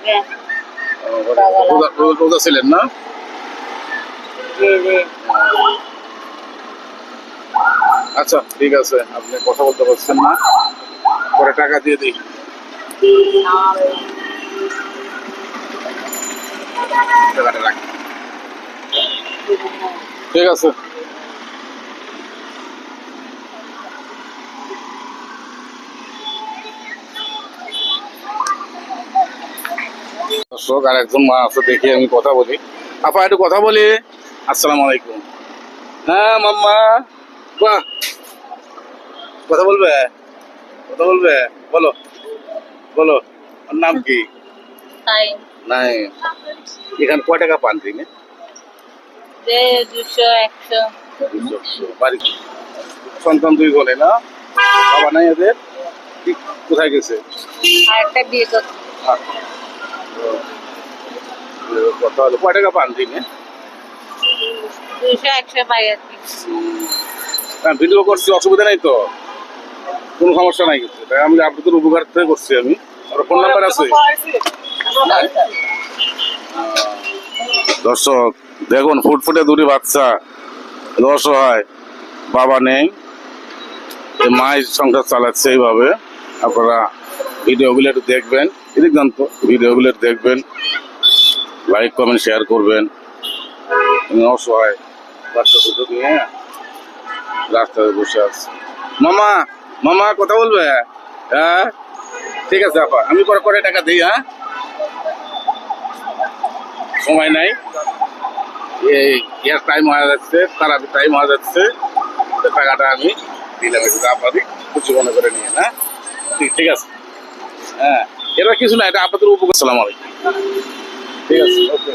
আগে রোজা ছিলেন না? জি জি আচ্ছা ঠিক আছে, আপনি কথা বলতে পারছেন না, পরে টাকা দিয়ে দিই। টাকাটা রাখি। ঠিক আছে। দর্শক আর একজন মা আছে, দেখি আমি কথা বলি। আপা একটু কথা বলি। আসসালামু আলাইকুম। হ্যাঁ মাম্মা, বাহ, কথা বলবে? কথা বলবে? বলো বলো, ওর নাম কি? তাই নাই, এখানে কয় টাকা পান দিনে? যে 200 100 বাড়ি সন্তান দুই বলে না? বাবা নাই এদের? কোথায় গেছে? আর একটা বিয়ে করতে কথা হলো কয় টাকা পান দিনে? 200 100 পাই আর কি। ভিডিও করছি, অসুবিধা নেই তো? কোনো সমস্যা নাই কিন্তু, তাই আমি আপনাদের উপকার করছি আমি। আমার ফোন নাম্বার আছে। দর্শক দেখুন, ফুটফুটে দুটি বাচ্চা, অসহায়, বাবা নেই, মায়ের সংসার চালাচ্ছে এইভাবে। আপনারা ভিডিওগুলো একটু দেখবেন, এদিক জান তো, ভিডিওগুলো একটু দেখবেন, লাইক কমেন্ট শেয়ার করবেন। অসহায় বাচ্চা দুটো নিয়ে রাস্তায় বসে আছে। মামা মামা কথা বলবে? হ্যাঁ ঠিক আছে আপা, আমি পরে করে টাকা দিই। হ্যাঁ, সময় নাই, এই ইয়ার টাইম হয়ে যাচ্ছে, তার টাইম হয়ে যাচ্ছে, টাকাটা আমি দিলাম, একটু আপনাদের কিছু মনে করে নিয়ে। হ্যাঁ ঠিক আছে। হ্যাঁ, এবার কিছু না, এটা আপনাদের উপকার। সালাম আলাইকুম। ঠিক আছে, ওকে।